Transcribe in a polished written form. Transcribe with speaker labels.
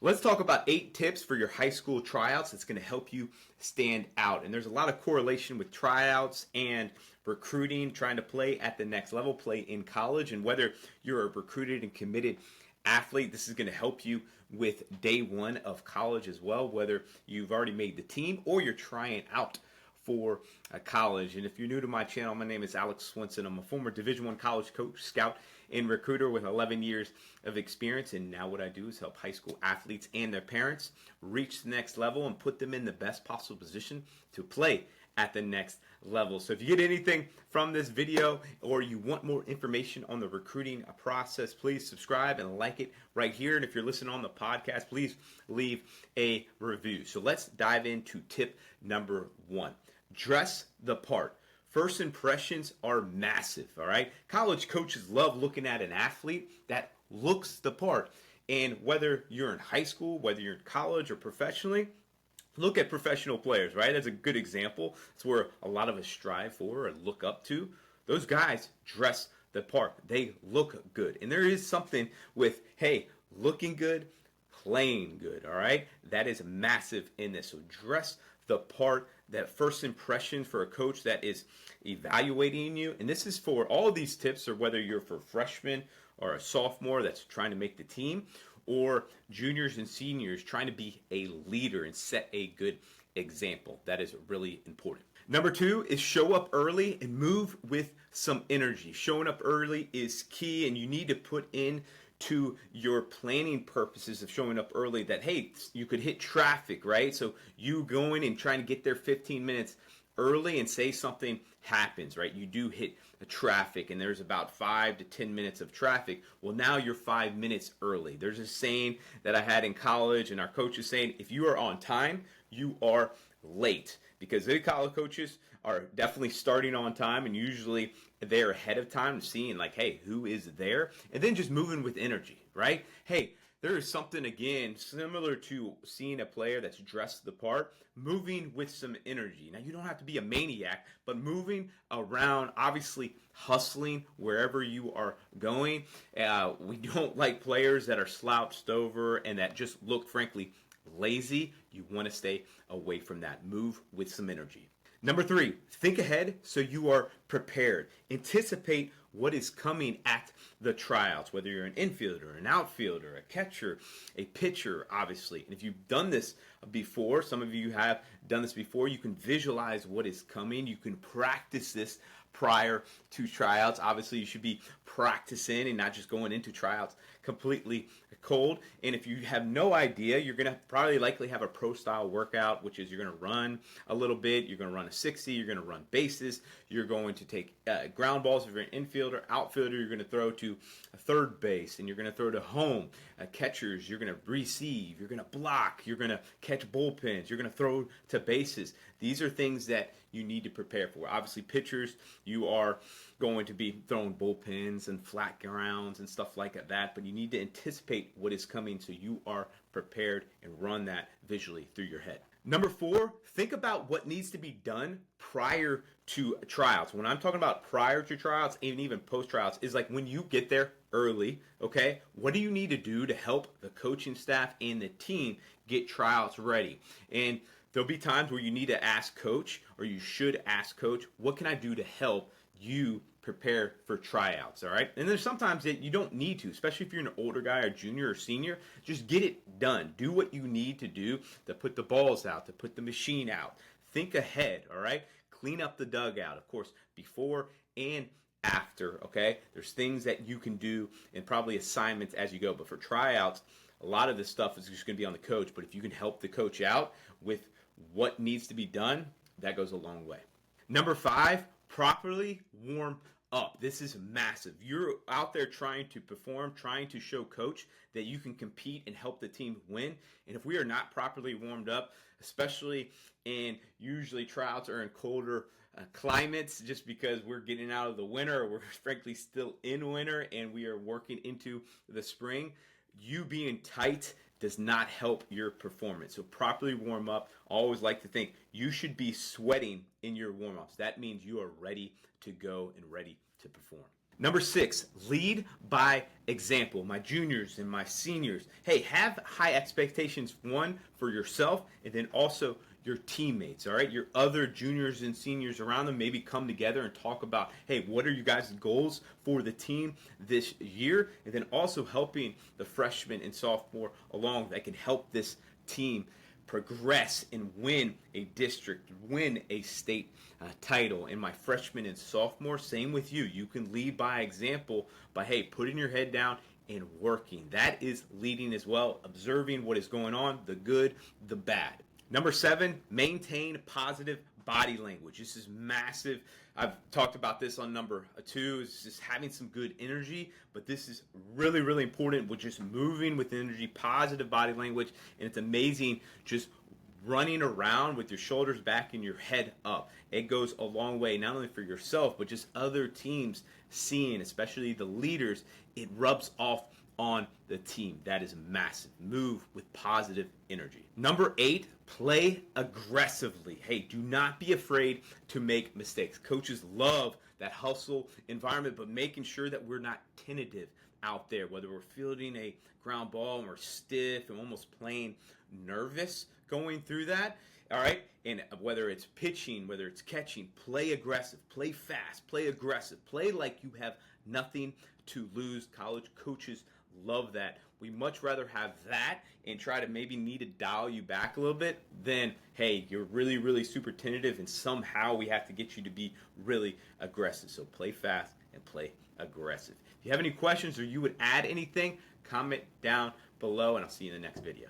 Speaker 1: Let's talk about 8 tips for your high school tryouts that's going to help you stand out. And there's a lot of correlation with tryouts and recruiting, trying to play at the next level, play in college. And whether you're a recruited and committed athlete, this is going to help you with day one of college as well, whether you've already made the team or you're trying out for college. And if you're new to my channel, my name is Alex Swinson. I'm a former Division I college coach, scout, and recruiter with 11 years of experience. And now what I do is help high school athletes and their parents reach the next level and put them in the best possible position to play at the next level. So if you get anything from this video or you want more information on the recruiting process, please subscribe and like it right here. And if you're listening on the podcast, please leave a review. So let's dive into tip number 1. Dress the part. First impressions are massive, all right? College coaches love looking at an athlete that looks the part. And whether you're in high school, whether you're in college or professionally, look at professional players, right? That's a good example. It's where a lot of us strive for or look up to. Those guys dress the part. They look good. And there is something with, hey, looking good, playing good, all right? That is massive in this. So dress the part, that first impression for a coach that is evaluating you. And this is for all of these tips, or whether you're for freshmen or a sophomore that's trying to make the team, or juniors and seniors trying to be a leader and set a good example. That is really important. Number 2 is show up early and move with some energy. Showing up early is key, and you need to put in to your planning purposes of showing up early that, hey, you could hit traffic, right? So you going and trying to get there 15 minutes early, and say something happens, right? You do hit a traffic and there's about 5 to 10 minutes of traffic. Well, now you're 5 minutes early. There's a saying that I had in college, and our coach is saying, if you are on time, you are late. Because the college coaches are definitely starting on time, and usually they're ahead of time, seeing like, hey, who is there? And then just moving with energy, right? Hey, there is something, again, similar to seeing a player that's dressed the part, moving with some energy. Now, you don't have to be a maniac, but moving around, obviously hustling wherever you are going. We don't like players that are slouched over and that just look, frankly, lazy. You want to stay away from that. Move with some energy. Number 3, think ahead so you are prepared. Anticipate what is coming at the tryouts, whether you're an infielder, an outfielder, a catcher, a pitcher, obviously. And if you've done this before, some of you have done this before, you can visualize what is coming. You can practice this prior to tryouts. Obviously, you should be practicing and not just going into tryouts completely cold. And if you have no idea, you're going to probably likely have a pro style workout, which is you're going to run a little bit, you're going to run a 60, you're going to run bases, you're going to take ground balls if you're an infielder, outfielder, you're going to throw to third base, and you're going to throw to home. Catchers, you're going to receive, you're going to block, you're going to catch bullpens, you're going to throw to bases. These are things that you need to prepare for. Obviously, pitchers, you are going to be throwing bullpens and flat grounds and stuff like that, but you need to anticipate what is coming so you are prepared and run that visually through your head. Number 4, think about what needs to be done prior to tryouts. When I'm talking about prior to tryouts and even post tryouts, is like when you get there early, okay, what do you need to do to help the coaching staff and the team get tryouts ready? And there'll be times where you need to ask coach, or you should ask coach, what can I do to help you prepare for tryouts, all right? And there's sometimes that you don't need to, especially if you're an older guy or junior or senior. Just get it done. Do what you need to do to put the balls out, to put the machine out. Think ahead, all right? Clean up the dugout, of course, before and after, okay? There's things that you can do and probably assignments as you go. But for tryouts, a lot of this stuff is just going to be on the coach. But if you can help the coach out with what needs to be done, that goes a long way. Number 5, properly warm up. This is massive. You're out there trying to perform, trying to show coach that you can compete and help the team win. And if we are not properly warmed up, especially in usually tryouts are in colder climates, just because we're getting out of the winter, or we're frankly still in winter and we are working into the spring, you being tight does not help your performance. So properly warm up. I always like to think you should be sweating in your warm-ups. That means you are ready to go and ready to perform. Number 6, lead by example. My juniors and my seniors, hey, have high expectations, one, for yourself, and then also your teammates, all right? Your other juniors and seniors around them maybe come together and talk about, hey, what are you guys' goals for the team this year? And then also helping the freshmen and sophomore along that can help this team progress and win a district, win a state title. And my freshman and sophomore, same with you. You can lead by example by, hey, putting your head down and working. That is leading as well, observing what is going on, the good, the bad. Number 7, maintain positive body language. This is massive. I've talked about this on number 2, is just having some good energy, but this is really, really important with just moving with energy, positive body language, and it's amazing just running around with your shoulders back and your head up. It goes a long way, not only for yourself, but just other teams seeing, especially the leaders, it rubs off on the team. That is massive. Move with positive energy. Number 8, play aggressively. Hey, do not be afraid to make mistakes. Coaches love that hustle environment, but making sure that we're not tentative out there, whether we're fielding a ground ball and we're stiff and almost plain nervous going through that. All right, and whether it's pitching, whether it's catching, play aggressive, play fast, play aggressive, play like you have nothing to lose. College coaches love that. We much rather have that and try to maybe need to dial you back a little bit than, hey, you're really, really super tentative and somehow we have to get you to be really aggressive. So play fast and play aggressive. If you have any questions or you would add anything, comment down below and I'll see you in the next video.